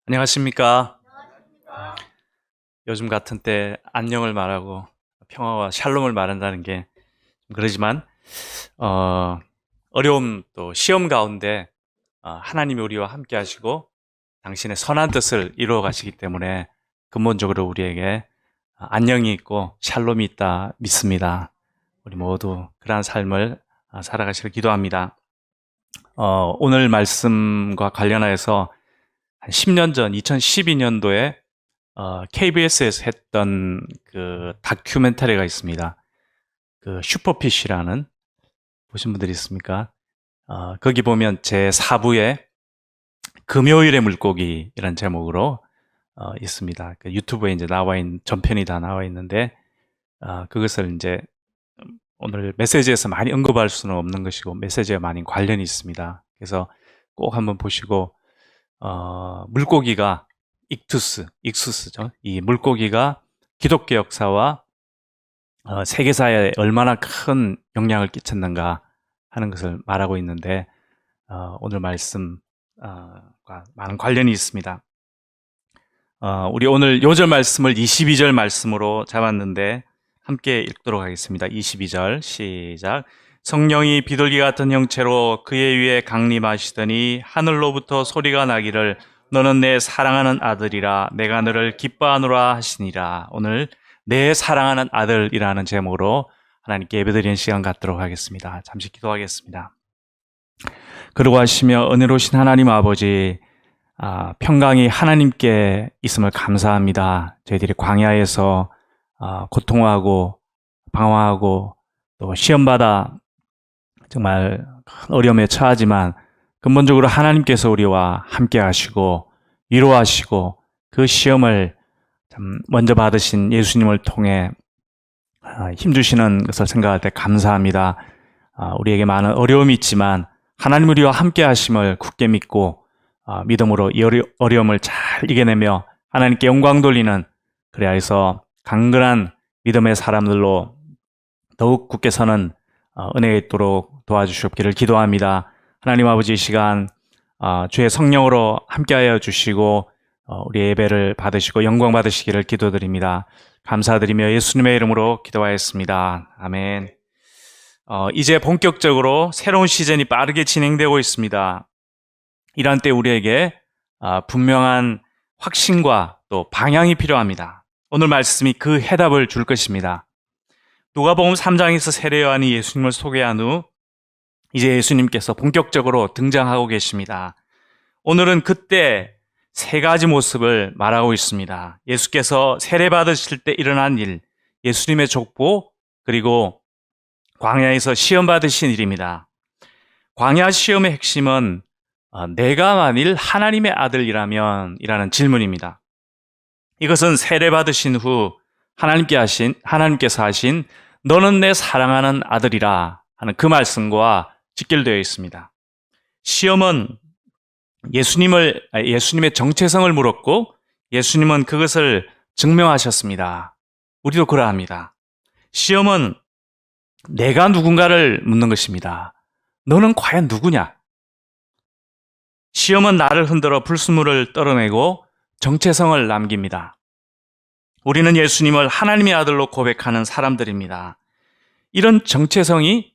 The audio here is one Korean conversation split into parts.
안녕하십니까? 요즘 같은 때 안녕을 말하고 평화와 샬롬을 말한다는 게 좀 그러지만 어려움 또 시험 가운데 하나님이 우리와 함께 하시고 당신의 선한 뜻을 이루어 가시기 때문에 근본적으로 우리에게 안녕이 있고 샬롬이 있다 믿습니다. 우리 모두 그러한 삶을 살아가시길 기도합니다. 오늘 말씀과 관련하여서 한 10년 전 2012년도에 KBS에서 했던 그 다큐멘터리가 있습니다. 그 슈퍼피쉬라는, 보신 분들이 있습니까? 거기 보면 제 4부에 금요일의 물고기라는 제목으로 있습니다. 그 유튜브에 이제 나와 있는 전편이 다 나와 있는데 그것을 이제 오늘 메시지에서 많이 언급할 수는 없는 것이고 메시지와 많이 관련이 있습니다. 그래서 꼭 한번 보시고 물고기가 익투스죠. 이 물고기가 기독교 역사와 세계사에 얼마나 큰 영향을 끼쳤는가 하는 것을 말하고 있는데 오늘 말씀과 많은 관련이 있습니다. 우리 오늘 요절 말씀을 22절 말씀으로 잡았는데 함께 읽도록 하겠습니다. 22절 시작. 성령이 비둘기 같은 형체로 그의 위에 강림하시더니 하늘로부터 소리가 나기를 너는 내 사랑하는 아들이라 내가 너를 기뻐하노라 하시니라. 오늘 내 사랑하는 아들이라는 제목으로 하나님께 예배드리는 시간 갖도록 하겠습니다. 잠시 기도하겠습니다. 그러고 하시며 은혜로우신 하나님 아버지, 평강이 하나님께 있음을 감사합니다. 저희들이 광야에서 고통하고 방황하고 또 시험받아 정말 큰 어려움에 처하지만 근본적으로 하나님께서 우리와 함께 하시고 위로하시고 그 시험을 먼저 받으신 예수님을 통해 힘주시는 것을 생각할 때 감사합니다. 우리에게 많은 어려움이 있지만 하나님 우리와 함께 하심을 굳게 믿고 믿음으로 이 어려움을 잘 이겨내며 하나님께 영광 돌리는, 그래서 강건한 믿음의 사람들로 더욱 굳게 서는 은혜가 있도록 도와주시옵기를 기도합니다. 하나님 아버지, 이 시간 주의 성령으로 함께하여 주시고 우리 예배를 받으시고 영광 받으시기를 기도드립니다. 감사드리며 예수님의 이름으로 기도하였습니다. 아멘. 이제 본격적으로 새로운 시즌이 빠르게 진행되고 있습니다. 이런 때 우리에게 분명한 확신과 또 방향이 필요합니다. 오늘 말씀이 그 해답을 줄 것입니다. 누가복음 3장에서 세례 요한이 예수님을 소개한 후 이제 예수님께서 본격적으로 등장하고 계십니다. 오늘은 그때 세 가지 모습을 말하고 있습니다. 예수께서 세례 받으실 때 일어난 일, 예수님의 족보, 그리고 광야에서 시험 받으신 일입니다. 광야 시험의 핵심은 내가 만일 하나님의 아들이라면 이라는 질문입니다. 이것은 세례 받으신 후 하나님께서 하신 너는 내 사랑하는 아들이라 하는 그 말씀과 직결되어 있습니다. 시험은 예수님의 정체성을 물었고 예수님은 그것을 증명하셨습니다. 우리도 그러합니다. 시험은 내가 누군가를 묻는 것입니다. 너는 과연 누구냐? 시험은 나를 흔들어 불순물을 떨어내고 정체성을 남깁니다. 우리는 예수님을 하나님의 아들로 고백하는 사람들입니다. 이런 정체성이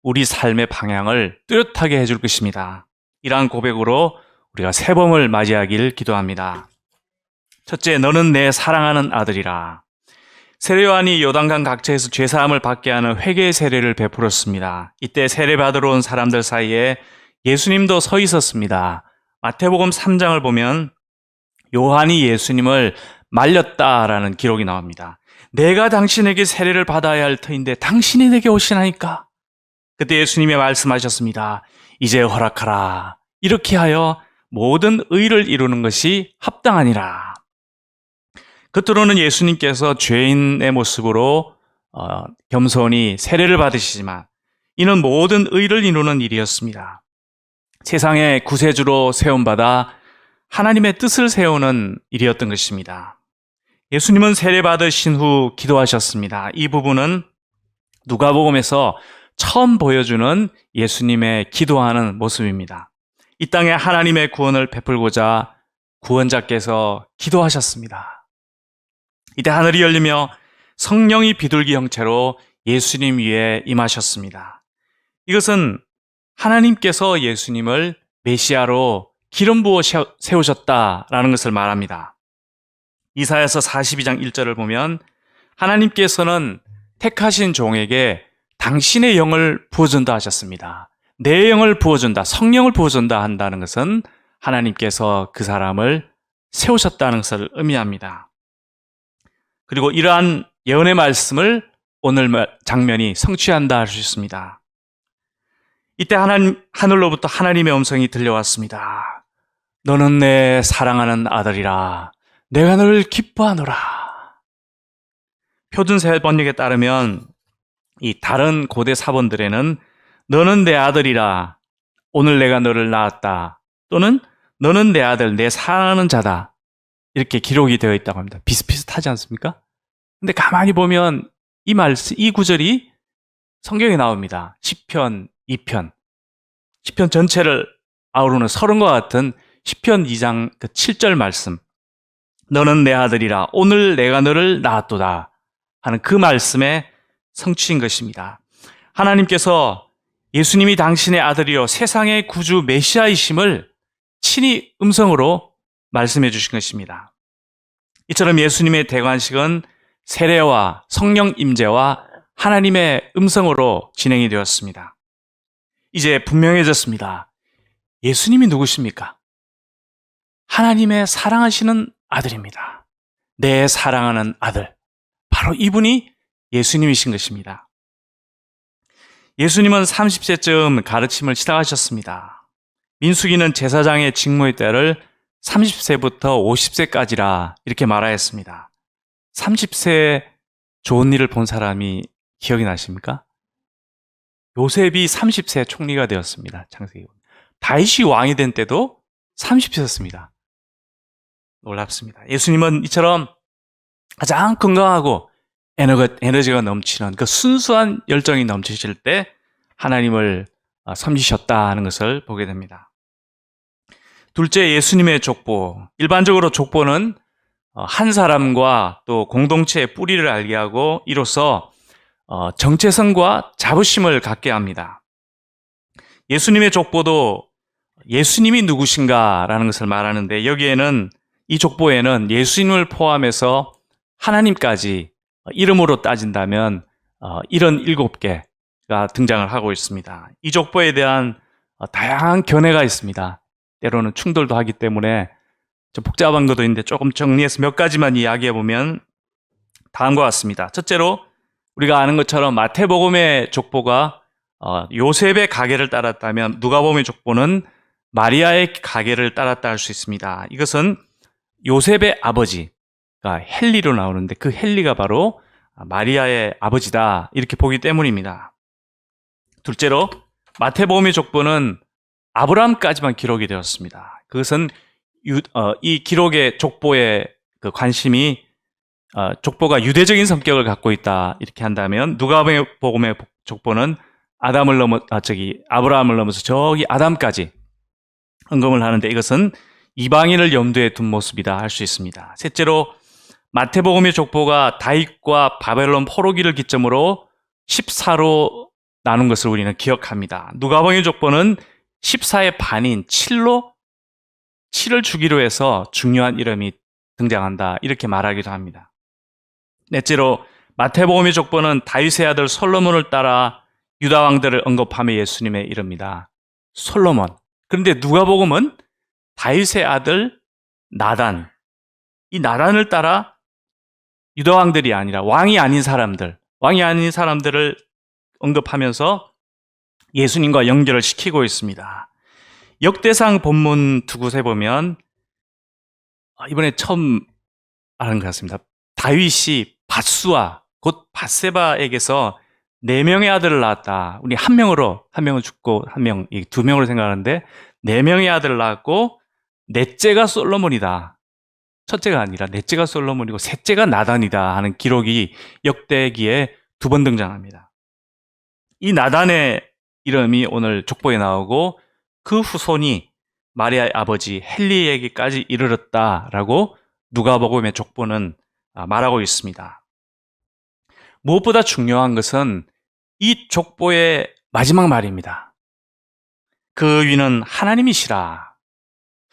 우리 삶의 방향을 뚜렷하게 해줄 것입니다. 이러한 고백으로 우리가 새 봄을 맞이하길 기도합니다. 첫째, 너는 내 사랑하는 아들이라. 세례 요한이 요단강 각지에서 죄사함을 받게 하는 회개의 세례를 베풀었습니다. 이때 세례 받으러 온 사람들 사이에 예수님도 서 있었습니다. 마태복음 3장을 보면 요한이 예수님을 말렸다라는 기록이 나옵니다. 내가 당신에게 세례를 받아야 할 터인데 당신이 내게 오시나이까? 그때 예수님이 말씀하셨습니다. 이제 허락하라. 이렇게 하여 모든 의를 이루는 것이 합당하니라. 겉으로는 예수님께서 죄인의 모습으로 겸손히 세례를 받으시지만 이는 모든 의를 이루는 일이었습니다. 세상의 구세주로 세움받아 하나님의 뜻을 세우는 일이었던 것입니다. 예수님은 세례 받으신 후 기도하셨습니다. 이 부분은 누가복음에서 처음 보여주는 예수님의 기도하는 모습입니다. 이 땅에 하나님의 구원을 베풀고자 구원자께서 기도하셨습니다. 이때 하늘이 열리며 성령이 비둘기 형체로 예수님 위에 임하셨습니다. 이것은 하나님께서 예수님을 메시아로 기름 부어 세우셨다라는 것을 말합니다. 이사야서 42장 1절을 보면 하나님께서는 택하신 종에게 당신의 영을 부어준다 하셨습니다. 내 영을 부어준다, 성령을 부어준다 한다는 것은 하나님께서 그 사람을 세우셨다는 것을 의미합니다. 그리고 이러한 예언의 말씀을 오늘 장면이 성취한다 할 수 있습니다. 이때 하늘로부터 하나님의 음성이 들려왔습니다. 너는 내 사랑하는 아들이라, 내가 너를 기뻐하노라. 표준세 번역에 따르면 이 다른 고대 사본들에는 너는 내 아들이라, 오늘 내가 너를 낳았다, 또는 너는 내 아들, 내 사랑하는 자다, 이렇게 기록이 되어 있다고 합니다. 비슷비슷하지 않습니까? 근데 가만히 보면 이 구절이 성경에 나옵니다. 시편 2편. 시편 전체를 아우르는 서른과 같은 시편 2장 그 7절 말씀. 너는 내 아들이라, 오늘 내가 너를 낳았도다 하는 그 말씀의 성취인 것입니다. 하나님께서 예수님이 당신의 아들이요 세상의 구주 메시아이심을 친히 음성으로 말씀해 주신 것입니다. 이처럼 예수님의 대관식은 세례와 성령 임재와 하나님의 음성으로 진행이 되었습니다. 이제 분명해졌습니다. 예수님이 누구십니까? 하나님의 사랑하시는 아들입니다. 내 사랑하는 아들. 바로 이분이 예수님이신 것입니다. 예수님은 30세쯤 가르침을 시작하셨습니다. 민수기는 제사장의 직무의 때를 30세부터 50세까지라 이렇게 말하였습니다. 30세에 좋은 일을 본 사람이 기억이 나십니까? 요셉이 30세 총리가 되었습니다. 창세기. 다윗이 왕이 된 때도 30세였습니다. 놀랍습니다. 예수님은 이처럼 가장 건강하고 에너지가 넘치는 그 순수한 열정이 넘치실 때 하나님을 섬기셨다 하는 것을 보게 됩니다. 둘째, 예수님의 족보. 일반적으로 족보는 한 사람과 또 공동체의 뿌리를 알게 하고 이로써 정체성과 자부심을 갖게 합니다. 예수님의 족보도 예수님이 누구신가라는 것을 말하는데 여기에는 이 족보에는 예수님을 포함해서 하나님까지 이름으로 따진다면 77개가 등장을 하고 있습니다. 이 족보에 대한 다양한 견해가 있습니다. 때로는 충돌도 하기 때문에 좀 복잡한 것도 있는데 조금 정리해서 몇 가지만 이야기해 보면 다음과 같습니다. 첫째로 우리가 아는 것처럼 마태복음의 족보가 요셉의 가계를 따랐다면 누가복음의 족보는 마리아의 가계를 따랐다 할 수 있습니다. 이것은 요셉의 아버지가 헨리로 나오는데 그 헨리가 바로 마리아의 아버지다 이렇게 보기 때문입니다. 둘째로 마태복음의 족보는 아브라함까지만 기록이 되었습니다. 그것은 이 기록의 족보의 그 관심이 족보가 유대적인 성격을 갖고 있다 이렇게 한다면 누가복음의 족보는 아브라함을 넘어서 저기 아담까지 언급을 하는데 이것은 이방인을 염두에 둔 모습이다 할 수 있습니다. 셋째로 마태복음의 족보가 다윗과 바벨론 포로기를 기점으로 14로 나눈 것을 우리는 기억합니다. 누가복음의 족보는 14의 반인 7을 주기로 해서 중요한 이름이 등장한다 이렇게 말하기도 합니다. 넷째로 마태복음의 족보는 다윗의 아들 솔로몬을 따라 유다 왕들을 언급하며 예수님의 이름입니다. 솔로몬. 그런데 누가복음은 다윗의 아들 나단, 이 나단을 따라 유다 왕들이 아니라 왕이 아닌 사람들을 언급하면서 예수님과 연결을 시키고 있습니다. 역대상 본문 두 곳에 보면 이번에 처음 아는 것 같습니다. 다윗이 밧수와 곧 밧세바에게서 4명의 아들을 낳았다. 우리 한 명은 죽고 두 명으로 생각하는데 4명의 아들을 낳았고 넷째가 솔로몬이다. 첫째가 아니라 넷째가 솔로몬이고 셋째가 나단이다 하는 기록이 역대기에 2번 등장합니다. 이 나단의 이름이 오늘 족보에 나오고 그 후손이 마리아의 아버지 헨리에게까지 이르렀다라고 누가복음의 족보는 말하고 있습니다. 무엇보다 중요한 것은 이 족보의 마지막 말입니다. 그 위는 하나님이시라.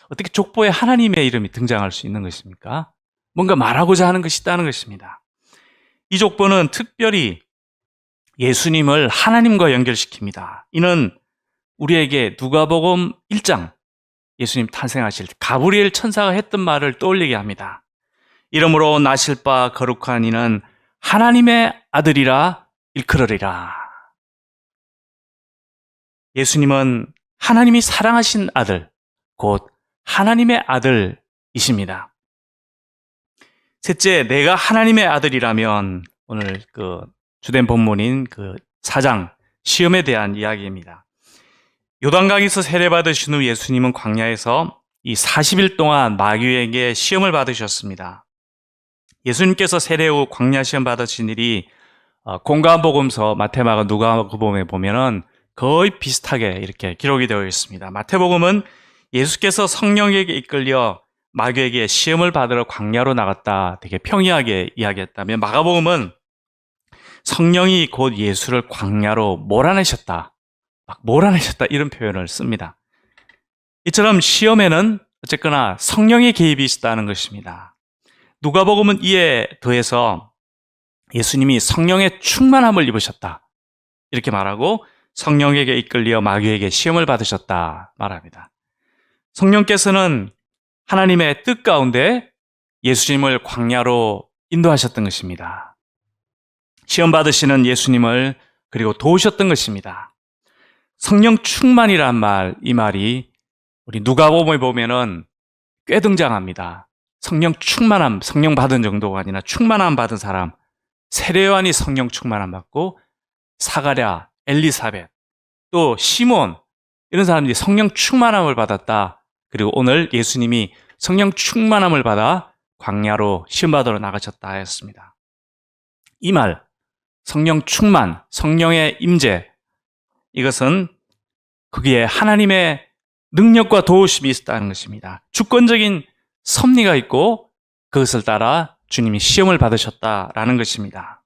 어떻게 족보에 하나님의 이름이 등장할 수 있는 것입니까? 뭔가 말하고자 하는 것이 있다는 것입니다. 이 족보는 특별히 예수님을 하나님과 연결시킵니다. 이는 우리에게 누가복음 1장 예수님 탄생하실 때 가브리엘 천사가 했던 말을 떠올리게 합니다. 이러므로 나실 바 거룩한 이는 하나님의 아들이라 일컬으리라. 예수님은 하나님이 사랑하신 아들, 곧 하나님의 아들이십니다. 셋째, 내가 하나님의 아들이라면 오늘 주된 본문인 4장 시험에 대한 이야기입니다. 요단강에서 세례받으신 후 예수님은 광야에서 이 40일 동안 마귀에게 시험을 받으셨습니다. 예수님께서 세례 후 광야 시험 받으신 일이 공관복음서, 마태마가, 누가복음에 보면은 거의 비슷하게 이렇게 기록이 되어 있습니다. 마태복음은 예수께서 성령에게 이끌려 마귀에게 시험을 받으러 광야로 나갔다 되게 평이하게 이야기했다면, 마가복음은 성령이 곧 예수를 광야로 몰아내셨다, 이런 표현을 씁니다. 이처럼 시험에는 어쨌거나 성령의 개입이 있었다는 것입니다. 누가복음은 이에 더해서 예수님이 성령의 충만함을 입으셨다 이렇게 말하고, 성령에게 이끌려 마귀에게 시험을 받으셨다 말합니다. 성령께서는 하나님의 뜻 가운데 예수님을 광야로 인도하셨던 것입니다. 시험 받으시는 예수님을 그리고 도우셨던 것입니다. 성령 충만이란 말, 이 말이 우리 누가복음에 보면은 꽤 등장합니다. 성령 충만함, 성령 받은 정도가 아니라 충만함 받은 사람, 세례요한이 성령 충만함 받고, 사가랴, 엘리사벳, 또 시몬, 이런 사람들이 성령 충만함을 받았다. 그리고 오늘 예수님이 성령 충만함을 받아 광야로 시험받으러 나가셨다 했습니다. 이 말, 성령 충만, 성령의 임재, 이것은 거기에 하나님의 능력과 도우심이 있었다는 것입니다. 주권적인 섭리가 있고 그것을 따라 주님이 시험을 받으셨다라는 것입니다.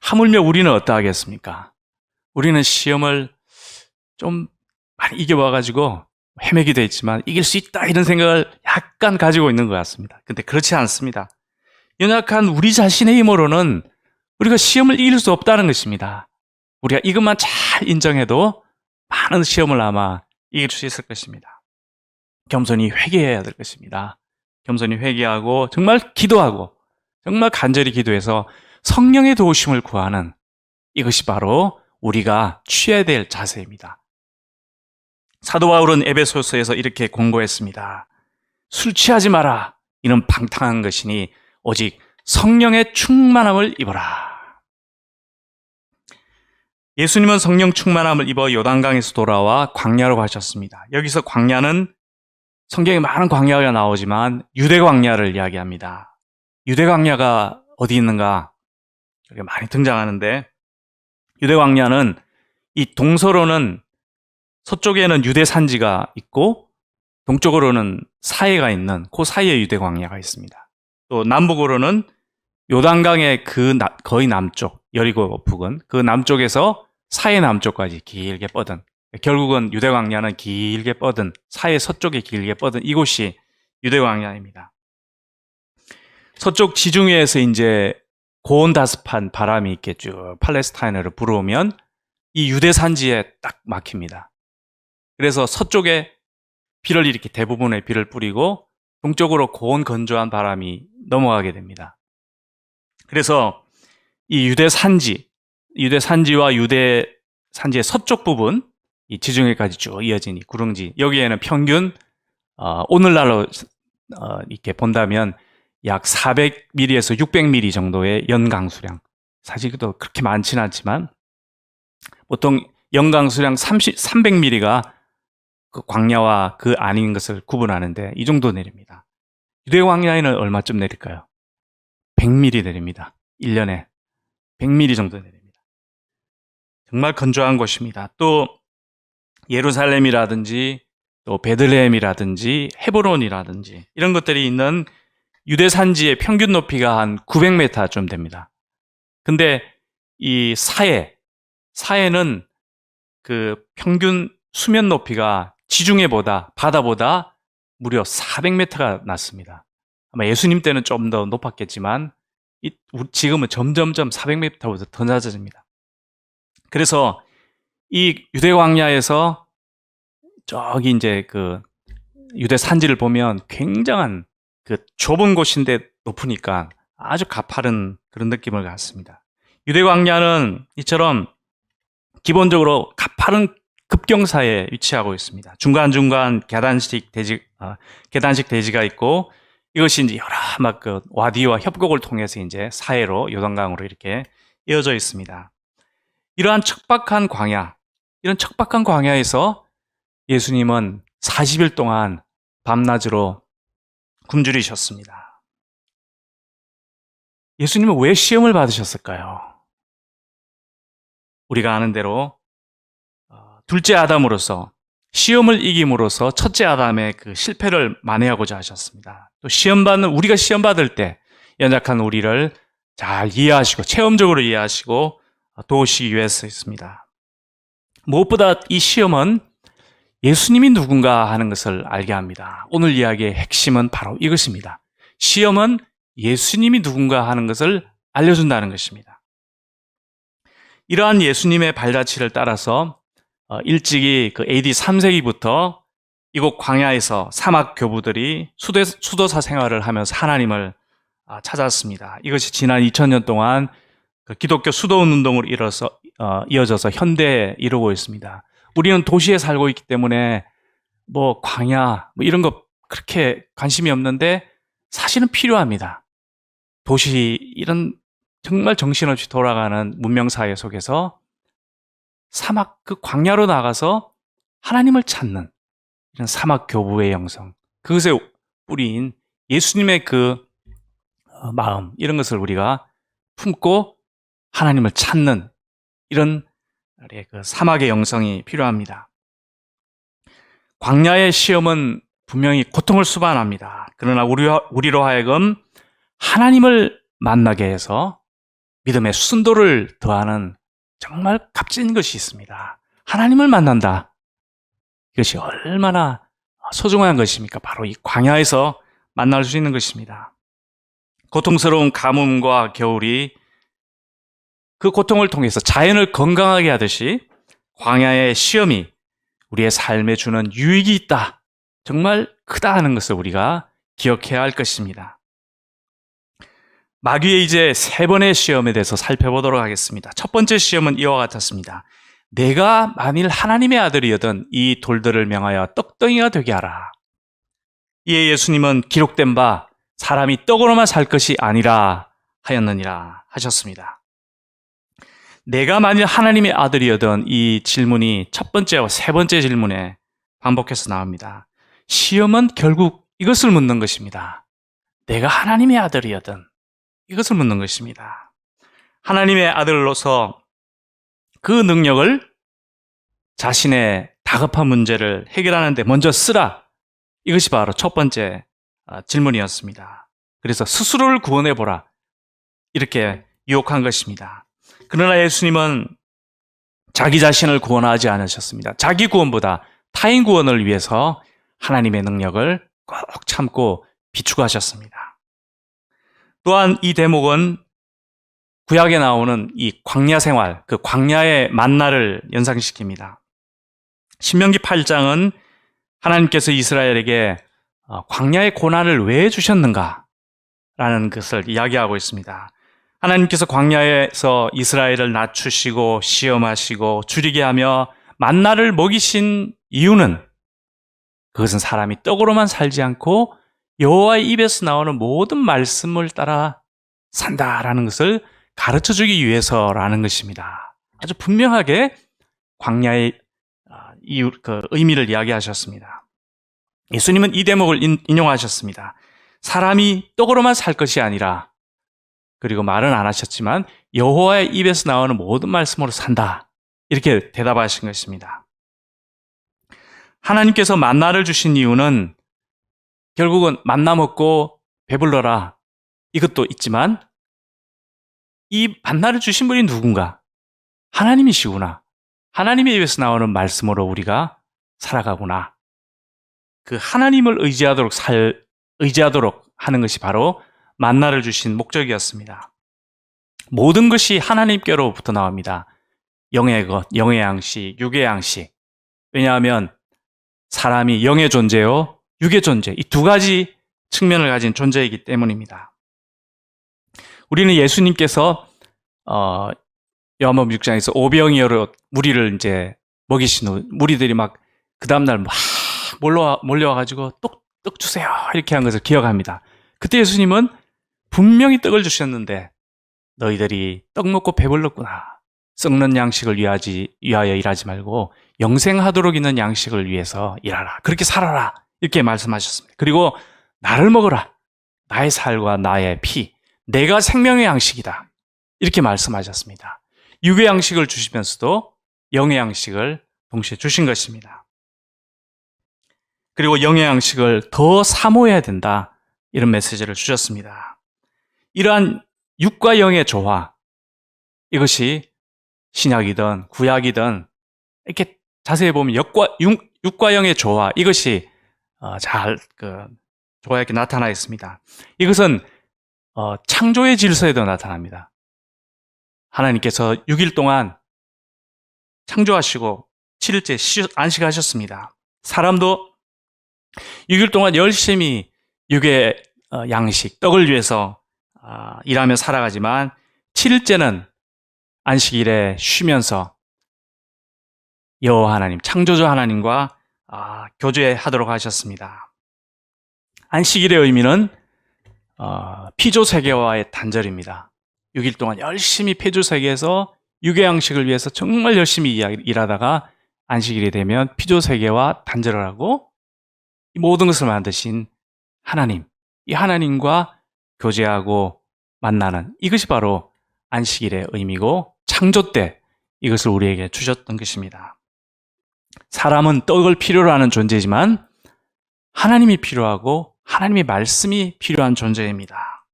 하물며 우리는 어떠하겠습니까? 우리는 시험을 좀 많이 이겨봐가지고 헤매기도 했지만 이길 수 있다 이런 생각을 약간 가지고 있는 것 같습니다. 근데 그렇지 않습니다. 연약한 우리 자신의 힘으로는 우리가 시험을 이길 수 없다는 것입니다. 우리가 이것만 잘 인정해도 많은 시험을 아마 이길 수 있을 것입니다. 겸손히 회개해야 될 것입니다. 겸손히 회개하고 정말 기도하고 정말 간절히 기도해서 성령의 도우심을 구하는, 이것이 바로 우리가 취해야 될 자세입니다. 사도 바울은 에베소서에서 이렇게 권고했습니다. 술 취하지 마라. 이는 방탕한 것이니 오직 성령의 충만함을 입어라. 예수님은 성령 충만함을 입어 요단강에서 돌아와 광야로 가셨습니다. 여기서 광야는 성경에 많은 광야가 나오지만 유대 광야를 이야기합니다. 유대 광야가 어디 있는가? 여기 많이 등장하는데, 유대 광야는 이 동서로는 서쪽에는 유대 산지가 있고 동쪽으로는 사해가 있는 그 사이에 유대 광야가 있습니다. 또 남북으로는 요단강의 거의 남쪽, 여리고 부근 그 남쪽에서 사해 남쪽까지 길게 뻗은, 결국은 유대 광야는 길게 뻗은, 사해 서쪽에 길게 뻗은 이곳이 유대 광야입니다. 서쪽 지중해에서 이제 고온다습한 바람이 이렇게 쭉 팔레스타인으로 불어오면 이 유대 산지에 딱 막힙니다. 그래서 서쪽에 비를 이렇게 대부분의 비를 뿌리고 동쪽으로 고온 건조한 바람이 넘어가게 됩니다. 그래서 이 유대 산지와 유대 산지의 서쪽 부분, 이 지중해까지 쭉 이어진 이 구릉지, 여기에는 평균 오늘날로 이렇게 본다면 약 400mm에서 600mm 정도의 연강수량, 사실 그렇게 많지는 않지만 보통 연강수량 300mm가 그 광야와 그 아닌 것을 구분하는데 이 정도 내립니다. 유대 광야에는 얼마쯤 내릴까요? 100mm 내립니다. 1년에 100mm 정도 내립니다. 정말 건조한 곳입니다. 또 예루살렘이라든지 또 베들레헴이라든지 헤브론이라든지 이런 것들이 있는 유대 산지의 평균 높이가 한 900m쯤 됩니다. 근데 이 사해는 그 평균 수면 높이가 지중해보다, 바다보다 무려 400m가 낮습니다. 아마 예수님 때는 좀 더 높았겠지만 지금은 점점점 400m보다 더 낮아집니다. 그래서 이 유대 광야에서 저기 이제 그 유대 산지를 보면 굉장한 그 좁은 곳인데 높으니까 아주 가파른 그런 느낌을 갖습니다. 유대 광야는 이처럼 기본적으로 가파른 급경사에 위치하고 있습니다. 중간중간 계단식 대지가 있고 이것이 이제 여러 막 그 와디와 협곡을 통해서 이제 사해로 요단강으로 이렇게 이어져 있습니다. 이러한 척박한 광야에서 예수님은 40일 동안 밤낮으로 굶주리셨습니다. 예수님은 왜 시험을 받으셨을까요? 우리가 아는 대로 둘째 아담으로서 시험을 이김으로써 첫째 아담의 그 실패를 만회하고자 하셨습니다. 또 우리가 시험 받을 때 연약한 우리를 잘 이해하시고 체험적으로 이해하시고 도우시기 위해서였습니다. 무엇보다 이 시험은 예수님이 누군가 하는 것을 알게 합니다. 오늘 이야기의 핵심은 바로 이것입니다. 시험은 예수님이 누군가 하는 것을 알려준다는 것입니다. 이러한 예수님의 발자취를 따라서 일찍이 그 AD 3세기부터 이곳 광야에서 사막 교부들이 수도사 생활을 하면서 하나님을 찾았습니다. 이것이 지난 2000년 동안 그 기독교 수도원 운동으로 이어져서 현대에 이르고 있습니다. 우리는 도시에 살고 있기 때문에 뭐 광야 이런 거 그렇게 관심이 없는데 사실은 필요합니다. 도시 이런 정말 정신없이 돌아가는 문명사회 속에서 사막 그 광야로 나가서 하나님을 찾는 이런 사막 교부의 영성, 그것에 뿌리인 예수님의 그 마음 이런 것을 우리가 품고 하나님을 찾는 이런 그 사막의 영성이 필요합니다. 광야의 시험은 분명히 고통을 수반합니다. 그러나 우리로 하여금 하나님을 만나게 해서 믿음의 순도를 더하는 정말 값진 것이 있습니다. 하나님을 만난다. 이것이 얼마나 소중한 것입니까? 바로 이 광야에서 만날 수 있는 것입니다. 고통스러운 가뭄과 겨울이 그 고통을 통해서 자연을 건강하게 하듯이 광야의 시험이 우리의 삶에 주는 유익이 있다. 정말 크다 하는 것을 우리가 기억해야 할 것입니다. 마귀의 이제 세 번의 시험에 대해서 살펴보도록 하겠습니다. 첫 번째 시험은 이와 같았습니다. 내가 만일 하나님의 아들이었던 이 돌들을 명하여 떡덩이가 되게 하라. 이에 예수님은 기록된 바 사람이 떡으로만 살 것이 아니라 하였느니라 하셨습니다. 내가 만일 하나님의 아들이었던 이 질문이 첫 번째와 세 번째 질문에 반복해서 나옵니다. 시험은 결국 이것을 묻는 것입니다. 내가 하나님의 아들이었던 이것을 묻는 것입니다. 하나님의 아들로서 그 능력을 자신의 다급한 문제를 해결하는 데 먼저 쓰라. 이것이 바로 첫 번째 질문이었습니다. 그래서 스스로를 구원해보라. 이렇게 유혹한 것입니다. 그러나 예수님은 자기 자신을 구원하지 않으셨습니다. 자기 구원보다 타인 구원을 위해서 하나님의 능력을 꼭 참고 비추하셨습니다. 또한 이 대목은 구약에 나오는 이 광야 생활, 그 광야의 만나를 연상시킵니다. 신명기 8장은 하나님께서 이스라엘에게 광야의 고난을 왜 주셨는가? 라는 것을 이야기하고 있습니다. 하나님께서 광야에서 이스라엘을 낮추시고 시험하시고 줄이게 하며 만나를 먹이신 이유는 그것은 사람이 떡으로만 살지 않고 여호와의 입에서 나오는 모든 말씀을 따라 산다라는 것을 가르쳐주기 위해서라는 것입니다. 아주 분명하게 광야의 그 의미를 이야기하셨습니다. 예수님은 이 대목을 인용하셨습니다. 사람이 떡으로만 살 것이 아니라, 그리고 말은 안 하셨지만 여호와의 입에서 나오는 모든 말씀으로 산다. 이렇게 대답하신 것입니다. 하나님께서 만나를 주신 이유는 결국은 만나 먹고 배불러라 이것도 있지만 이 만나를 주신 분이 누군가? 하나님이시구나. 하나님의 입에서 나오는 말씀으로 우리가 살아가구나. 그 하나님을 의지하도록 하는 것이 바로 만나를 주신 목적이었습니다. 모든 것이 하나님께로부터 나옵니다. 영의 것, 영의 양식, 육의 양식. 왜냐하면 사람이 영의 존재요, 육의 존재, 이 두 가지 측면을 가진 존재이기 때문입니다. 우리는 예수님께서 요한복음 6장에서 오병이어로 무리를 이제 먹이신 후 무리들이 막 그 다음날 막 몰려와가지고 떡 주세요 이렇게 한 것을 기억합니다. 그때 예수님은 분명히 떡을 주셨는데 너희들이 떡 먹고 배불렀구나. 썩는 양식을 위하여 일하지 말고 영생하도록 있는 양식을 위해서 일하라. 그렇게 살아라. 이렇게 말씀하셨습니다. 그리고 나를 먹어라. 나의 살과 나의 피. 내가 생명의 양식이다. 이렇게 말씀하셨습니다. 육의 양식을 주시면서도 영의 양식을 동시에 주신 것입니다. 그리고 영의 양식을 더 사모해야 된다. 이런 메시지를 주셨습니다. 이러한 육과 영의 조화, 이것이 신약이든 구약이든 이렇게 자세히 보면 육과 영의 조화, 이것이 조화에 이렇게 나타나 있습니다. 이것은 창조의 질서에도 나타납니다. 하나님께서 6일 동안 창조하시고 7일째 안식하셨습니다. 사람도 6일 동안 열심히 육의 양식, 떡을 위해서 일하며 살아가지만 7일째는 안식일에 쉬면서 여호와 하나님, 창조주 하나님과 교제하도록 하셨습니다. 안식일의 의미는 피조세계와의 단절입니다. 6일 동안 열심히 피조세계에서 육의 양식을 위해서 정말 열심히 일하다가 안식일이 되면 피조세계와 단절을 하고 이 모든 것을 만드신 하나님, 이 하나님과 교제하고 만나는 이것이 바로 안식일의 의미고 창조 때 이것을 우리에게 주셨던 것입니다. 사람은 떡을 필요로 하는 존재지만 하나님이 필요하고 하나님의 말씀이 필요한 존재입니다.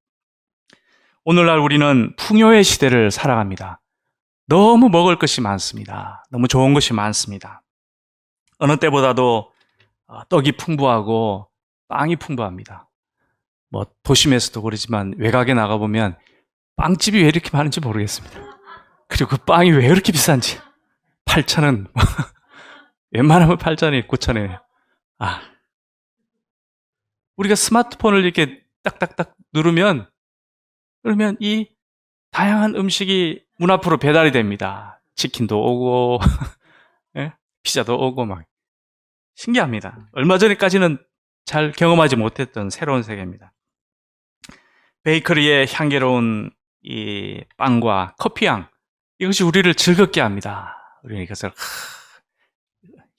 오늘날 우리는 풍요의 시대를 살아갑니다. 너무 먹을 것이 많습니다. 너무 좋은 것이 많습니다. 어느 때보다도 떡이 풍부하고 빵이 풍부합니다. 도심에서도 그러지만 외곽에 나가보면 빵집이 왜 이렇게 많은지 모르겠습니다. 그리고 그 빵이 왜 이렇게 비싼지. 8,000원. 웬만하면 8,000원에 9,000원이에요. 우리가 스마트폰을 이렇게 딱딱딱 누르면 그러면 이 다양한 음식이 문 앞으로 배달이 됩니다. 치킨도 오고 예? 피자도 오고 막 신기합니다. 얼마 전에까지는 잘 경험하지 못했던 새로운 세계입니다. 베이커리의 향기로운 이 빵과 커피향, 이것이 우리를 즐겁게 합니다. 우리는 이것을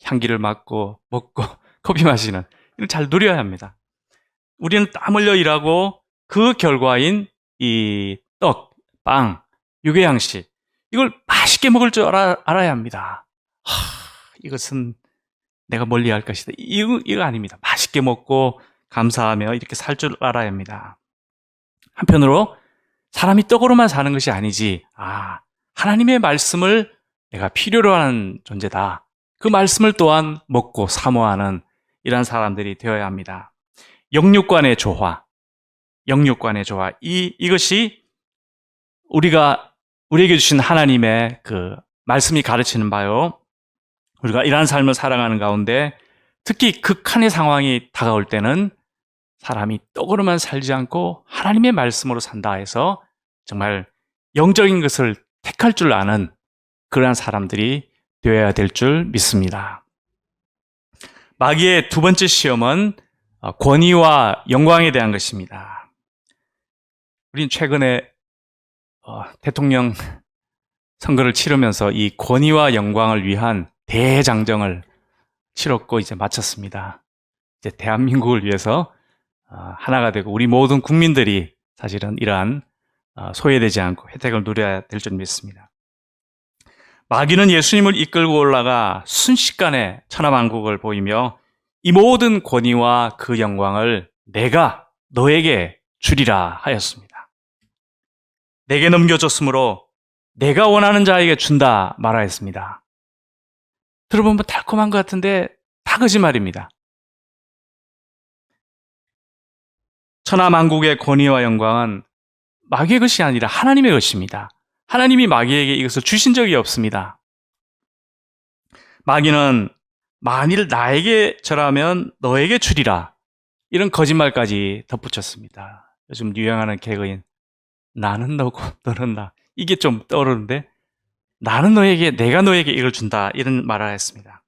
향기를 맡고 먹고 커피 마시는 이걸 잘 누려야 합니다. 우리는 땀 흘려 일하고 그 결과인 이 떡, 빵, 육의 양식, 이걸 맛있게 먹을 줄 알아야 합니다. 이것은 내가 멀리할 것이다. 이거 아닙니다. 맛있게 먹고 감사하며 이렇게 살 줄 알아야 합니다. 한편으로 사람이 떡으로만 사는 것이 아니지, 하나님의 말씀을 내가 필요로 하는 존재다. 그 말씀을 또한 먹고 사모하는 이런 사람들이 되어야 합니다. 영육간의 조화, 이것이 우리에게 주신 하나님의 그 말씀이 가르치는 바요. 우리가 이러한 삶을 살아가는 가운데 특히 극한의 상황이 다가올 때는 사람이 떡으로만 살지 않고 하나님의 말씀으로 산다 해서 정말 영적인 것을 택할 줄 아는 그러한 사람들이 되어야 될 줄 믿습니다. 마귀의 두 번째 시험은 권위와 영광에 대한 것입니다. 우린 최근에 대통령 선거를 치르면서 이 권위와 영광을 위한 대장정을 치렀고 이제 마쳤습니다. 이제 대한민국을 위해서 하나가 되고 우리 모든 국민들이 사실은 이러한 소외되지 않고 혜택을 누려야 될 줄 믿습니다. 마귀는 예수님을 이끌고 올라가 순식간에 천하만국을 보이며 이 모든 권위와 그 영광을 내가 너에게 주리라 하였습니다. 내게 넘겨줬으므로 내가 원하는 자에게 준다 말하였습니다. 들어보면 달콤한 것 같은데 다 거짓말입니다. 천하만국의 권위와 영광은 마귀의 것이 아니라 하나님의 것입니다. 하나님이 마귀에게 이것을 주신 적이 없습니다. 마귀는 만일 나에게 절하면 너에게 주리라, 이런 거짓말까지 덧붙였습니다. 요즘 유행하는 개그인 나는 너고 너는 나, 이게 좀 떠오르는데, 나는 너에게, 내가 너에게 이걸 준다, 이런 말을 했습니다.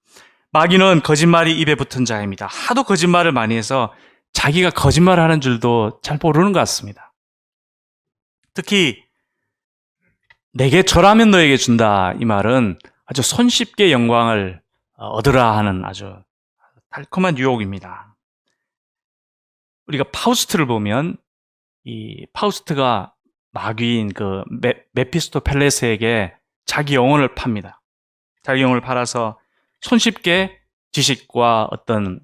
마귀는 거짓말이 입에 붙은 자입니다. 하도 거짓말을 많이 해서 자기가 거짓말하는 줄도 잘 모르는 것 같습니다. 특히 내게 절하면 너에게 준다, 이 말은 아주 손쉽게 영광을 얻으라 하는 아주 달콤한 유혹입니다. 우리가 파우스트를 보면 이 파우스트가 마귀인 그 메피스토펠레스에게 자기 영혼을 팝니다. 자기 영혼을 팔아서 손쉽게 지식과 어떤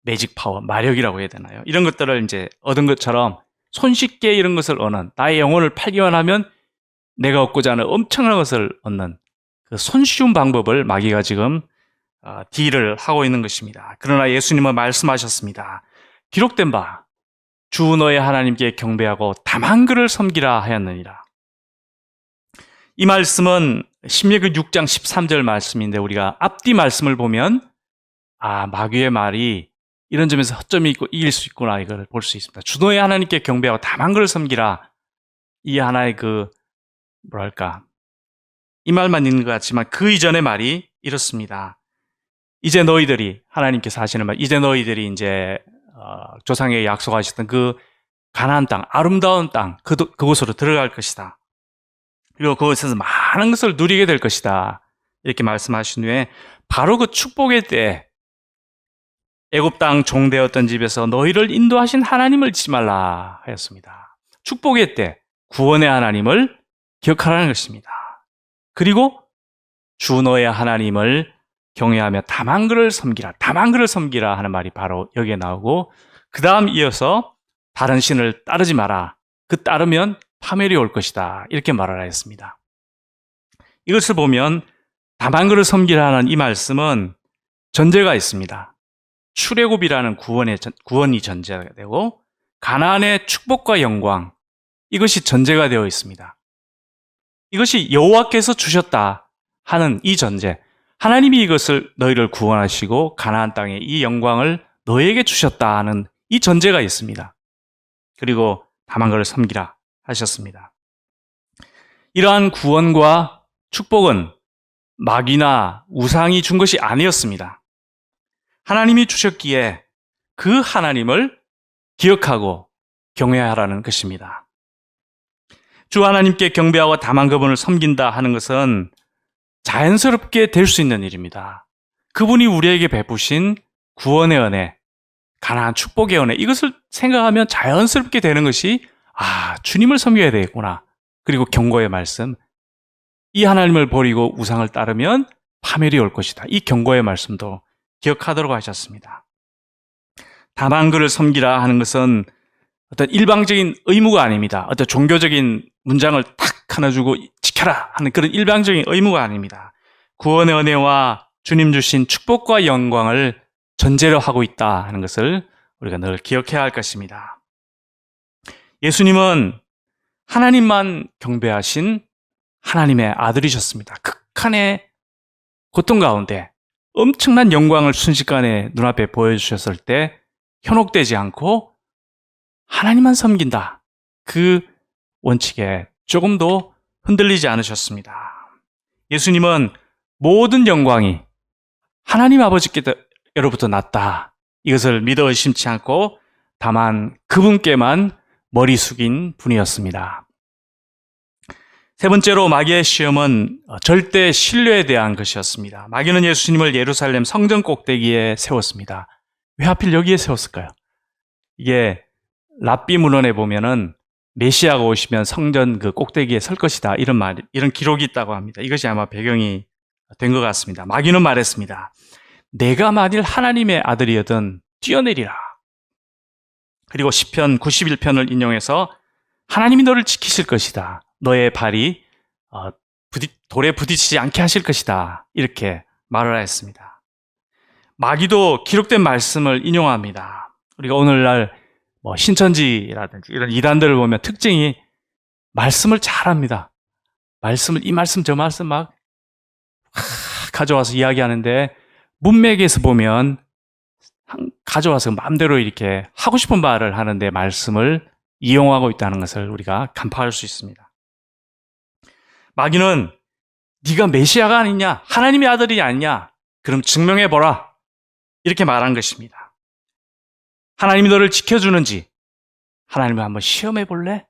매직 파워, 마력이라고 해야 되나요? 이런 것들을 이제 얻은 것처럼 손쉽게 이런 것을 얻는, 나의 영혼을 팔기만 하면 내가 얻고자 하는 엄청난 것을 얻는 그 손쉬운 방법을 마귀가 지금 딜을 하고 있는 것입니다. 그러나 예수님은 말씀하셨습니다. 기록된 바 주 너의 하나님께 경배하고 다만 그를 섬기라 하였느니라. 이 말씀은 신명기 6장 13절 말씀인데, 우리가 앞뒤 말씀을 보면 마귀의 말이 이런 점에서 허점이 있고 이길 수 있구나, 이걸 볼 수 있습니다. 주 너의 하나님께 경배하고 다만 그를 섬기라, 이 하나의 이 말만 있는 것 같지만 그 이전의 말이 이렇습니다. 이제 너희들이, 하나님께서 하시는 말, 이제 너희들이 이제 조상에게 약속하셨던 그 가나안 땅, 아름다운 땅, 그곳으로 들어갈 것이다. 그리고 그곳에서 많은 것을 누리게 될 것이다, 이렇게 말씀하신 후에 바로 그 축복의 때에 애굽 땅 종되었던 집에서 너희를 인도하신 하나님을 잊지 말라 하였습니다. 축복의 때 구원의 하나님을 기억하라는 것입니다. 그리고 주 너의 하나님을 경외하며 다만 그를 섬기라, 다만 그를 섬기라 하는 말이 바로 여기에 나오고, 그 다음 이어서 다른 신을 따르지 마라, 그 따르면 파멸이 올 것이다, 이렇게 말을 하였습니다. 이것을 보면 다만 그를 섬기라는 이 말씀은 전제가 있습니다. 출애굽이라는 구원이 전제가 되고, 가나안의 축복과 영광, 이것이 전제가 되어 있습니다. 이것이 여호와께서 주셨다 하는 이 전제, 하나님이 이것을 너희를 구원하시고 가나안 땅의 이 영광을 너희에게 주셨다 하는 이 전제가 있습니다. 그리고 다만 그를 섬기라 하셨습니다. 이러한 구원과 축복은 마귀나 우상이 준 것이 아니었습니다. 하나님이 주셨기에 그 하나님을 기억하고 경외하라는 것입니다. 주 하나님께 경배하고 다만 그분을 섬긴다 하는 것은 자연스럽게 될 수 있는 일입니다. 그분이 우리에게 베푸신 구원의 은혜, 가나안 축복의 은혜, 이것을 생각하면 자연스럽게 되는 것이 주님을 섬겨야 되겠구나. 그리고 경고의 말씀, 이 하나님을 버리고 우상을 따르면 파멸이 올 것이다, 이 경고의 말씀도 기억하도록 하셨습니다. 다만 그를 섬기라 하는 것은 어떤 일방적인 의무가 아닙니다. 어떤 종교적인 문장을 탁 하나 주고 지켜라 하는 그런 일방적인 의무가 아닙니다. 구원의 은혜와 주님 주신 축복과 영광을 전제로 하고 있다 하는 것을 우리가 늘 기억해야 할 것입니다. 예수님은 하나님만 경배하신 하나님의 아들이셨습니다. 극한의 고통 가운데 엄청난 영광을 순식간에 눈앞에 보여주셨을 때 현혹되지 않고 하나님만 섬긴다, 그 원칙에 조금도 흔들리지 않으셨습니다. 예수님은 모든 영광이 하나님 아버지께로부터 났다, 이것을 믿어 의심치 않고 다만 그분께만 머리 숙인 분이었습니다. 세 번째로 마귀의 시험은 절대 신뢰에 대한 것이었습니다. 마귀는 예수님을 예루살렘 성전 꼭대기에 세웠습니다. 왜 하필 여기에 세웠을까요? 이게 랍비 문헌에 보면은 메시아가 오시면 성전 그 꼭대기에 설 것이다. 이런 기록이 있다고 합니다. 이것이 아마 배경이 된 것 같습니다. 마귀는 말했습니다. 내가 만일 하나님의 아들이어든 뛰어내리라. 그리고 시편 91편을 인용해서 하나님이 너를 지키실 것이다. 너의 발이 돌에 부딪히지 않게 하실 것이다. 이렇게 말을 하였습니다. 마귀도 기록된 말씀을 인용합니다. 우리가 오늘날 신천지라든지 이런 이단들을 보면 특징이 말씀을 잘합니다. 이 말씀 저 말씀 막 가져와서 이야기하는데 문맥에서 보면 가져와서 마음대로 이렇게 하고 싶은 말을 하는데 말씀을 이용하고 있다는 것을 우리가 간파할 수 있습니다. 마귀는 네가 메시아가 아니냐? 하나님의 아들이 아니냐? 그럼 증명해보라. 이렇게 말한 것입니다. 하나님이 너를 지켜주는지 하나님을 한번 시험해볼래?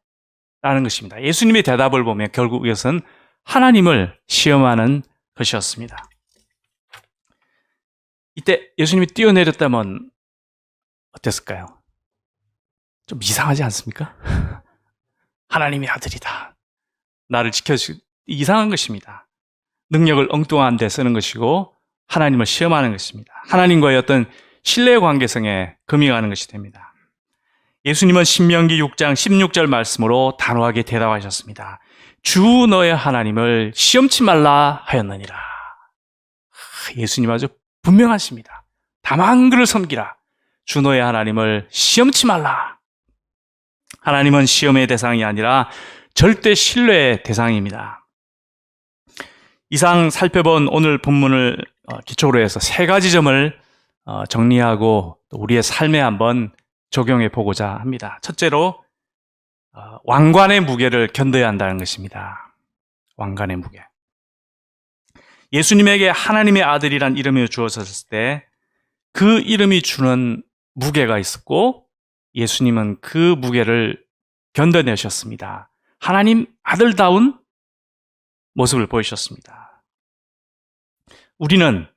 라는 것입니다. 예수님의 대답을 보면 결국 이것은 하나님을 시험하는 것이었습니다. 이때 예수님이 뛰어내렸다면 어땠을까요? 좀 이상하지 않습니까? 하나님의 아들이다. 나를 지켜주 이상한 것입니다. 능력을 엉뚱한 데 쓰는 것이고 하나님을 시험하는 것입니다. 하나님과의 어떤 신뢰 관계성에 금이 가는 것이 됩니다. 예수님은 신명기 6장 16절 말씀으로 단호하게 대답하셨습니다. 주 너의 하나님을 시험치 말라 하였느니라. 예수님 아주 분명하십니다. 다만 그를 섬기라. 주 너의 하나님을 시험치 말라. 하나님은 시험의 대상이 아니라 절대 신뢰의 대상입니다. 이상 살펴본 오늘 본문을 기초로 해서 세 가지 점을 정리하고 우리의 삶에 한번 적용해 보고자 합니다. 첫째로 왕관의 무게를 견뎌야 한다는 것입니다. 왕관의 무게. 예수님에게 하나님의 아들이란 이름이 주어졌을 때 그 이름이 주는 무게가 있었고 예수님은 그 무게를 견뎌내셨습니다. 하나님 아들다운 모습을 보이셨습니다. 우리는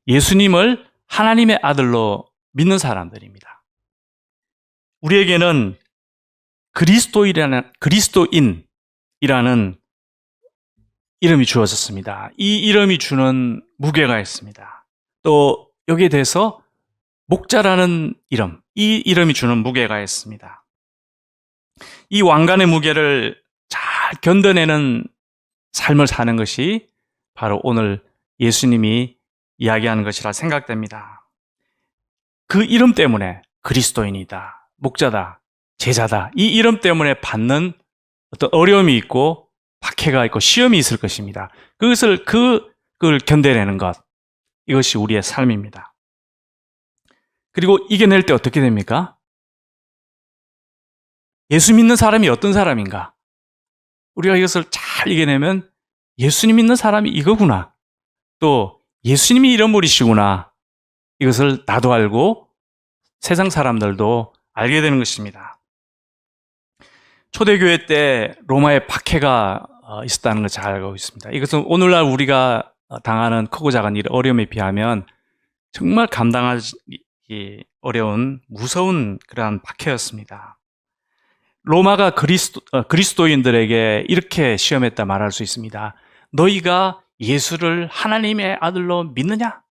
예수님을 하나님의 아들로 믿는 사람들입니다. 우리에게는 그리스도인이라는 이름이 주어졌습니다. 이 이름이 주는 무게가 있습니다. 또 여기에 대해서 목자라는 이름, 이 이름이 주는 무게가 있습니다. 이 왕관의 무게를 잘 견뎌내는 삶을 사는 것이 바로 오늘 예수님이 이야기하는 것이라 생각됩니다. 그 이름 때문에 그리스도인이다, 목자다, 제자다, 이 이름 때문에 받는 어떤 어려움이 있고 박해가 있고 시험이 있을 것입니다. 그걸 견뎌내는 것, 이것이 우리의 삶입니다. 그리고 이겨낼 때 어떻게 됩니까? 예수 믿는 사람이 어떤 사람인가? 우리가 이것을 잘 이겨내면 예수님 믿는 사람이 이거구나. 또 예수님이 이런 분이시구나. 이것을 나도 알고 세상 사람들도 알게 되는 것입니다. 초대교회 때 로마의 박해가 있었다는 걸 잘 알고 있습니다. 이것은 오늘날 우리가 당하는 크고 작은 이 어려움에 비하면 정말 감당하기 어려운 무서운 그러한 박해였습니다. 로마가 그리스도인들에게 이렇게 시험했다 말할 수 있습니다. 너희가 예수를 하나님의 아들로 믿느냐?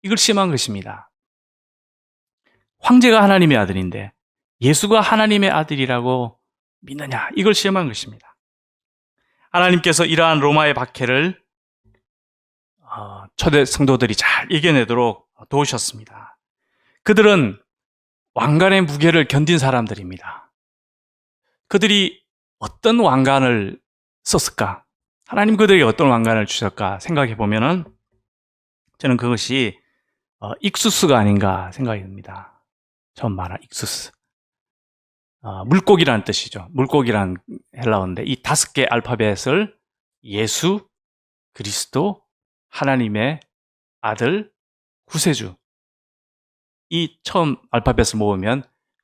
이걸 시험한 것입니다. 황제가 하나님의 아들인데 예수가 하나님의 아들이라고 믿느냐? 이걸 시험한 것입니다. 하나님께서 이러한 로마의 박해를 초대 성도들이 잘 이겨내도록 도우셨습니다. 그들은 왕관의 무게를 견딘 사람들입니다. 그들이 어떤 왕관을 썼을까? 하나님 그들에게 어떤 왕관을 주셨을까 생각해 보면은 저는 그것이 익수스가 아닌가 생각이 듭니다. 처음 말한 익수스. 물고기라는 뜻이죠. 물고기란 헬라어인데 이 5개 알파벳을 예수, 그리스도, 하나님의 아들, 구세주, 이 처음 알파벳을 모으면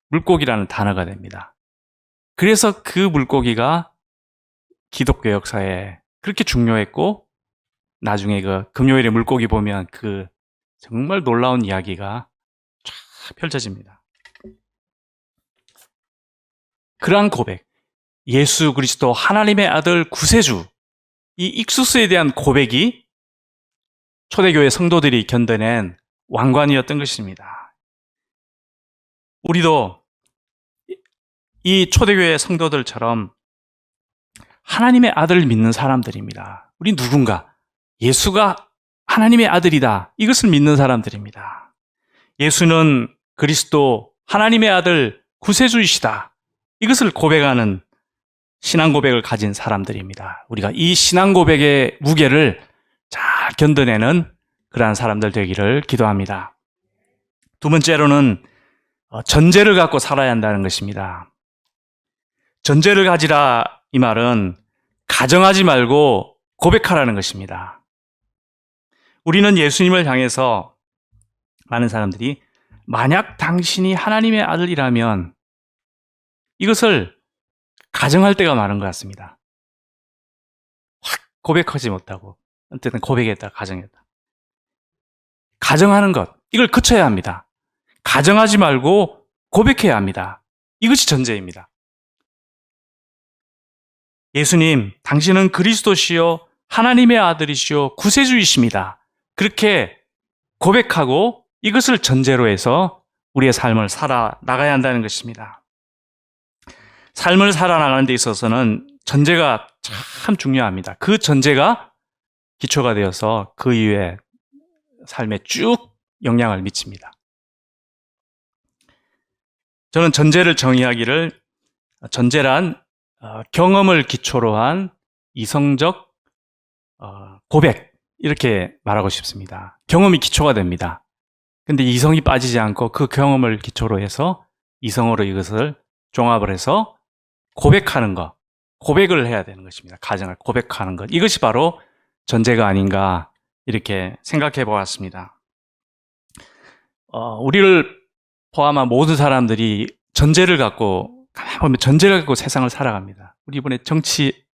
물고기라는 단어가 됩니다. 그래서 그 물고기가 기독교 역사에 그렇게 중요했고 나중에 그 금요일에 물고기 보면 그 정말 놀라운 이야기가 쫙 펼쳐집니다. 그러한 고백, 예수 그리스도 하나님의 아들 구세주, 이 익수스에 대한 고백이 초대교회 성도들이 견뎌낸 왕관이었던 것입니다. 우리도 이 초대교회 성도들처럼 하나님의 아들을 믿는 사람들입니다. 우리 누군가 예수가 하나님의 아들이다, 이것을 믿는 사람들입니다. 예수는 그리스도 하나님의 아들 구세주이시다, 이것을 고백하는 신앙 고백을 가진 사람들입니다. 우리가 이 신앙 고백의 무게를 잘 견뎌내는 그러한 사람들 되기를 기도합니다. 두 번째로는 전제를 갖고 살아야 한다는 것입니다. 전제를 가지라, 이 말은 가정하지 말고 고백하라는 것입니다. 우리는 예수님을 향해서 많은 사람들이 만약 당신이 하나님의 아들이라면, 이것을 가정할 때가 많은 것 같습니다. 확 고백하지 못하고 어쨌든 고백했다, 가정했다. 가정하는 것, 이걸 거쳐야 합니다. 가정하지 말고 고백해야 합니다. 이것이 전제입니다. 예수님, 당신은 그리스도시요 하나님의 아들이시요 구세주이십니다. 그렇게 고백하고 이것을 전제로 해서 우리의 삶을 살아나가야 한다는 것입니다. 삶을 살아나가는 데 있어서는 전제가 참 중요합니다. 그 전제가 기초가 되어서 그 이후에 삶에 쭉 영향을 미칩니다. 저는 전제를 정의하기를, 전제란 경험을 기초로 한 이성적 고백, 이렇게 말하고 싶습니다. 경험이 기초가 됩니다. 근데 이성이 빠지지 않고 그 경험을 기초로 해서 이성으로 이것을 종합을 해서 고백하는 것, 고백을 해야 되는 것입니다. 가정을 고백하는 것, 이것이 바로 전제가 아닌가, 이렇게 생각해 보았습니다. 우리를 포함한 모든 사람들이 전제를 갖고, 가만히 보면 전제를 갖고 세상을 살아갑니다. 우리 이번에 정치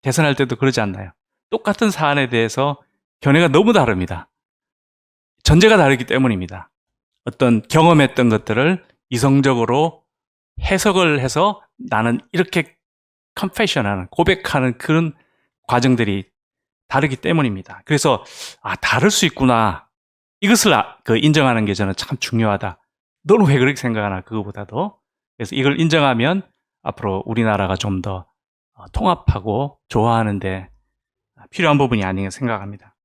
대선할 때도 그러지 않나요? 똑같은 사안에 대해서 견해가 너무 다릅니다. 전제가 다르기 때문입니다. 어떤 경험했던 것들을 이성적으로 해석을 해서 나는 이렇게 confession하는, 고백하는 그런 과정들이 다르기 때문입니다. 그래서 다를 수 있구나, 이것을 인정하는 게 저는 참 중요하다. 너는 왜 그렇게 생각하나, 그거보다도. 그래서 이걸 인정하면 앞으로 우리나라가 좀 더 통합하고 좋아하는 데 필요한 부분이 아닌가 생각합니다.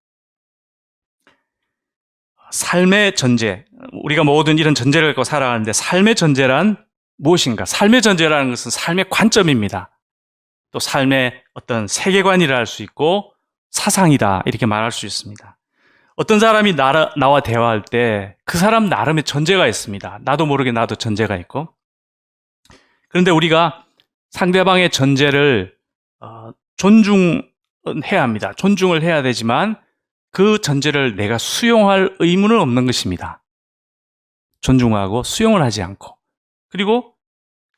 삶의 전제, 우리가 모든 이런 전제를 갖고 살아가는데 삶의 전제란 무엇인가? 삶의 전제라는 것은 삶의 관점입니다. 또 삶의 어떤 세계관이라 할 수 있고 사상이다, 이렇게 말할 수 있습니다. 어떤 사람이 나와 대화할 때 그 사람 나름의 전제가 있습니다. 나도 모르게 나도 전제가 있고. 그런데 우리가 상대방의 전제를 존중해야 합니다. 존중을 해야 되지만 그 전제를 내가 수용할 의무는 없는 것입니다. 존중하고 수용을 하지 않고, 그리고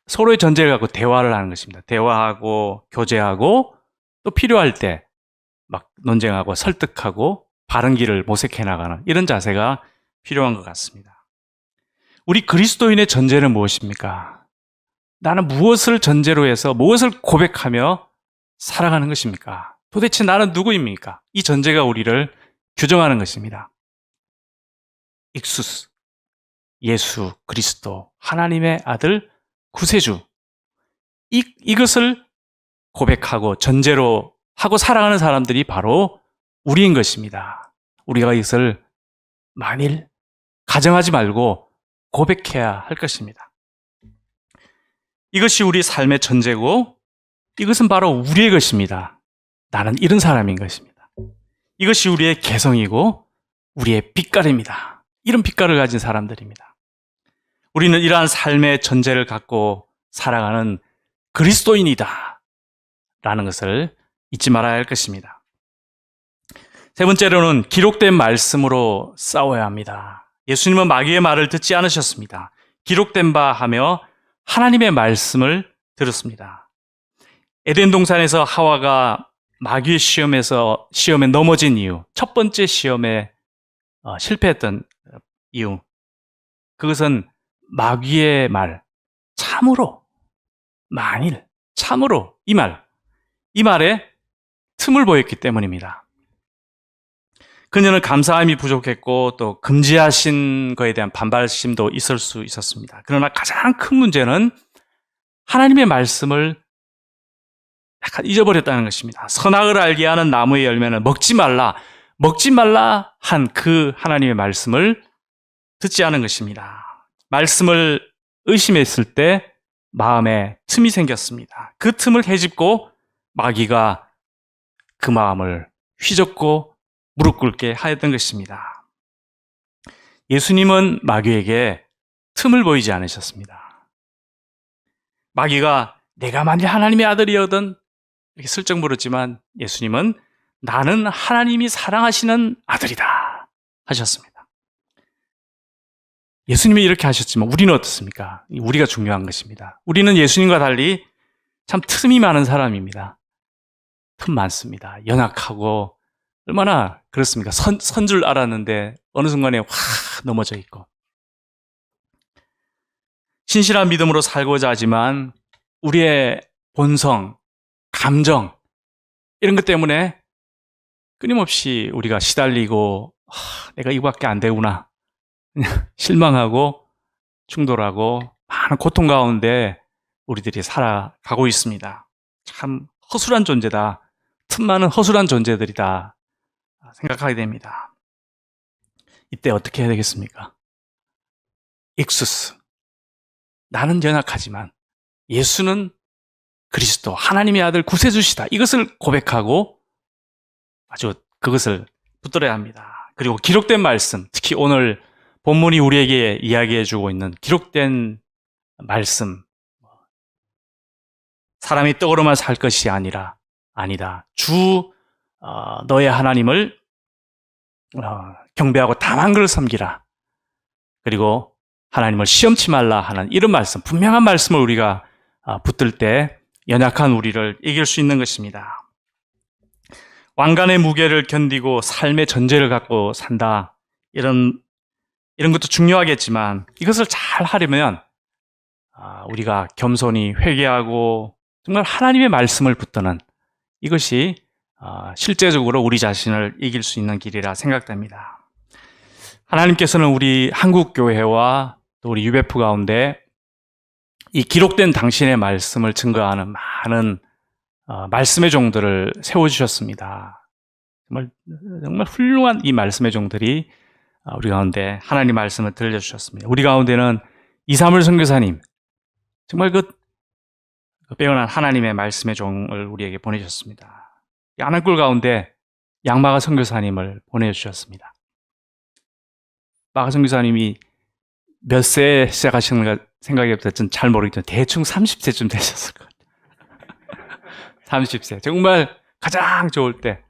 서로의 전제를 갖고 대화를 하는 것입니다. 대화하고 교제하고, 또 필요할 때 막 논쟁하고 설득하고 바른 길을 모색해 나가는 이런 자세가 필요한 것 같습니다. 우리 그리스도인의 전제는 무엇입니까? 나는 무엇을 전제로 해서 무엇을 고백하며 살아가는 것입니까? 도대체 나는 누구입니까? 이 전제가 우리를 규정하는 것입니다. 익수스, 예수 그리스도 하나님의 아들 구세주, 이것을 고백하고 전제로 하고 살아가는 사람들이 바로 우리인 것입니다. 우리가 이것을 만일 가정하지 말고 고백해야 할 것입니다. 이것이 우리 삶의 전제고, 이것은 바로 우리의 것입니다. 나는 이런 사람인 것입니다. 이것이 우리의 개성이고 우리의 빛깔입니다. 이런 빛깔을 가진 사람들입니다. 우리는 이러한 삶의 전제를 갖고 살아가는 그리스도인이다 라는 것을 잊지 말아야 할 것입니다. 세 번째로는 기록된 말씀으로 싸워야 합니다. 예수님은 마귀의 말을 듣지 않으셨습니다. 기록된 바 하며 하나님의 말씀을 들었습니다. 에덴 동산에서 하와가 마귀의 시험에 넘어진 이유, 첫 번째 시험에 실패했던 이유, 그것은 마귀의 말, 참으로 만일, 참으로 이 말에 틈을 보였기 때문입니다. 그녀는 감사함이 부족했고 또 금지하신 것에 대한 반발심도 있을 수 있었습니다. 그러나 가장 큰 문제는 하나님의 말씀을 약간 잊어버렸다는 것입니다. 선악을 알게 하는 나무의 열매는 먹지 말라 한 그 하나님의 말씀을 듣지 않은 것입니다. 말씀을 의심했을 때 마음에 틈이 생겼습니다. 그 틈을 헤집고 마귀가 그 마음을 휘젓고 무릎 꿇게 하였던 것입니다. 예수님은 마귀에게 틈을 보이지 않으셨습니다. 마귀가 내가 만일 하나님의 아들이거든 이렇게 슬쩍 물었지만 예수님은 나는 하나님이 사랑하시는 아들이다 하셨습니다. 예수님이 이렇게 하셨지만 우리는 어떻습니까? 우리가 중요한 것입니다. 우리는 예수님과 달리 참 틈이 많은 사람입니다. 틈 많습니다. 연약하고 얼마나 그렇습니까? 선 줄 알았는데 어느 순간에 확 넘어져 있고 신실한 믿음으로 살고자 하지만 우리의 본성, 감정 이런 것 때문에 끊임없이 우리가 시달리고 내가 이거밖에 안 되구나 실망하고 충돌하고 많은 고통 가운데 우리들이 살아가고 있습니다. 참 허술한 존재다. 틈 많은 허술한 존재들이다 생각하게 됩니다. 이때 어떻게 해야 되겠습니까? 익수스. 나는 연약하지만 예수는 그리스도 하나님의 아들 구세주시다. 이것을 고백하고 아주 그것을 붙들어야 합니다. 그리고 기록된 말씀, 특히 오늘 본문이 우리에게 이야기해주고 있는 기록된 말씀, 사람이 떡으로만 살 것이 아니다. 주 너의 하나님을 경배하고 다만 그를 섬기라. 그리고 하나님을 시험치 말라 하는 이런 말씀, 분명한 말씀을 우리가 붙들 때 연약한 우리를 이길 수 있는 것입니다. 왕관의 무게를 견디고 삶의 전제를 갖고 산다. 이런 것도 중요하겠지만 이것을 잘 하려면 우리가 겸손히 회개하고 정말 하나님의 말씀을 붙드는 이것이 실제적으로 우리 자신을 이길 수 있는 길이라 생각됩니다. 하나님께서는 우리 한국교회와 또 우리 유베프 가운데 이 기록된 당신의 말씀을 증거하는 많은 말씀의 종들을 세워주셨습니다. 정말 훌륭한 이 말씀의 종들이 우리 가운데 하나님 말씀을 들려주셨습니다. 우리 가운데는 이사물 선교사님, 정말 그 빼어난 하나님의 말씀의 종을 우리에게 보내주셨습니다. 안한골 가운데 양마가 선교사님을 보내주셨습니다. 마가 선교사님이 몇 세에 시작하시는가 생각이 없었지만 잘 모르겠지만 대충 30세쯤 되셨을 것 같아요. 30세. 정말 가장 좋을 때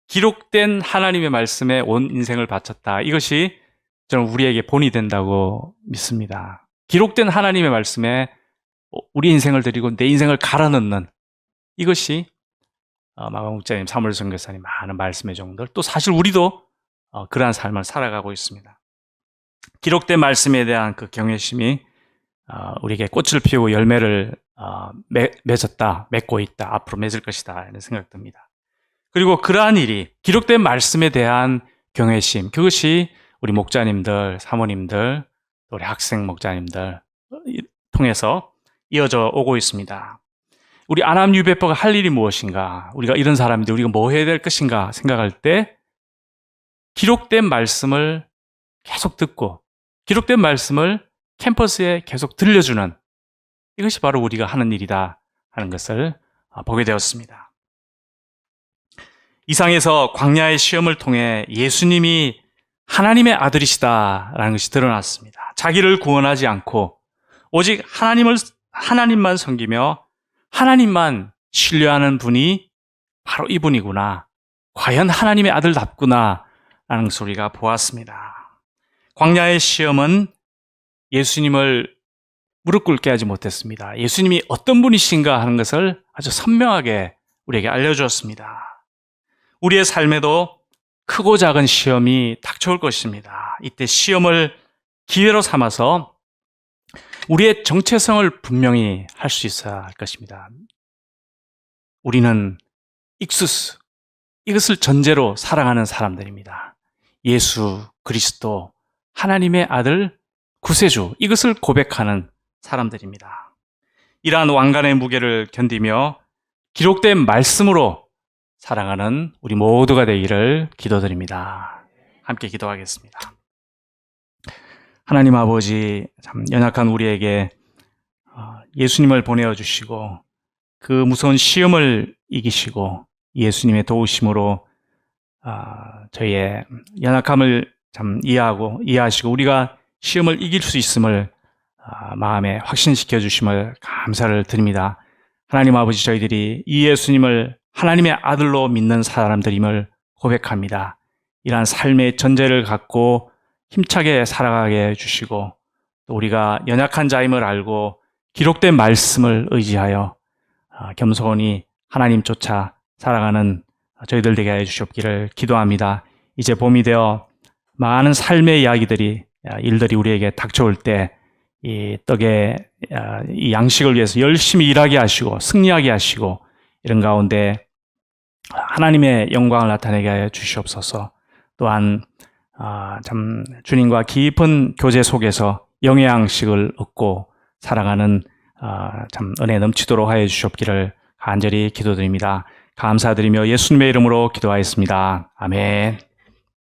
기록된 하나님의 말씀에 온 인생을 바쳤다. 이것이 저는 우리에게 본이 된다고 믿습니다. 기록된 하나님의 말씀에 우리 인생을 드리고 내 인생을 갈아 넣는 이것이 마가 목자님, 사무엘 선교사님 많은 말씀의 종들, 또 사실 우리도 그러한 삶을 살아가고 있습니다. 기록된 말씀에 대한 그 경외심이 우리에게 꽃을 피우고 열매를 맺고 있다, 앞으로 맺을 것이다 이런 생각됩니다. 그리고 그러한 일이 기록된 말씀에 대한 경외심, 그것이 우리 목자님들, 사모님들, 우리 학생 목자님들 통해서 이어져 오고 있습니다. 우리 안암 유배퍼가 할 일이 무엇인가, 우리가 이런 사람인데 우리가 뭐 해야 될 것인가 생각할 때 기록된 말씀을 계속 듣고 기록된 말씀을 캠퍼스에 계속 들려주는 이것이 바로 우리가 하는 일이다 하는 것을 보게 되었습니다. 이상에서 광야의 시험을 통해 예수님이 하나님의 아들이시다라는 것이 드러났습니다. 자기를 구원하지 않고 오직 하나님만 섬기며 하나님만 신뢰하는 분이 바로 이분이구나. 과연 하나님의 아들답구나 라는 것을 우리가 보았습니다. 광야의 시험은 예수님을 무릎 꿇게 하지 못했습니다. 예수님이 어떤 분이신가 하는 것을 아주 선명하게 우리에게 알려주었습니다. 우리의 삶에도 크고 작은 시험이 닥쳐올 것입니다. 이때 시험을 기회로 삼아서 우리의 정체성을 분명히 할 수 있어야 할 것입니다. 우리는 익수스, 이것을 전제로 살아가는 사람들입니다. 예수 그리스도, 하나님의 아들, 구세주, 이것을 고백하는 사람들입니다. 이러한 왕관의 무게를 견디며 기록된 말씀으로 살아가는 우리 모두가 되기를 기도드립니다. 함께 기도하겠습니다. 하나님 아버지, 참 연약한 우리에게 예수님을 보내어 주시고 그 무서운 시험을 이기시고 예수님의 도우심으로 저희의 연약함을 참 이해하시고 우리가 시험을 이길 수 있음을 마음에 확신시켜 주심을 감사를 드립니다. 하나님 아버지, 저희들이 이 예수님을 하나님의 아들로 믿는 사람들임을 고백합니다. 이러한 삶의 전제를 갖고 힘차게 살아가게 해주시고 또 우리가 연약한 자임을 알고 기록된 말씀을 의지하여 겸손히 하나님 쫓아 살아가는 저희들 되게 해주시옵기를 기도합니다. 이제 봄이 되어 많은 삶의 이야기들이, 일들이 우리에게 닥쳐올 때 이 떡의 이 양식을 위해서 열심히 일하게 하시고 승리하게 하시고 이런 가운데 하나님의 영광을 나타내게 하여 주시옵소서. 또한 참 주님과 깊은 교제 속에서 영의 양식을 얻고 살아가는 참 은혜 넘치도록 하여 주시옵기를 간절히 기도드립니다. 감사드리며 예수님의 이름으로 기도하였습니다. 아멘.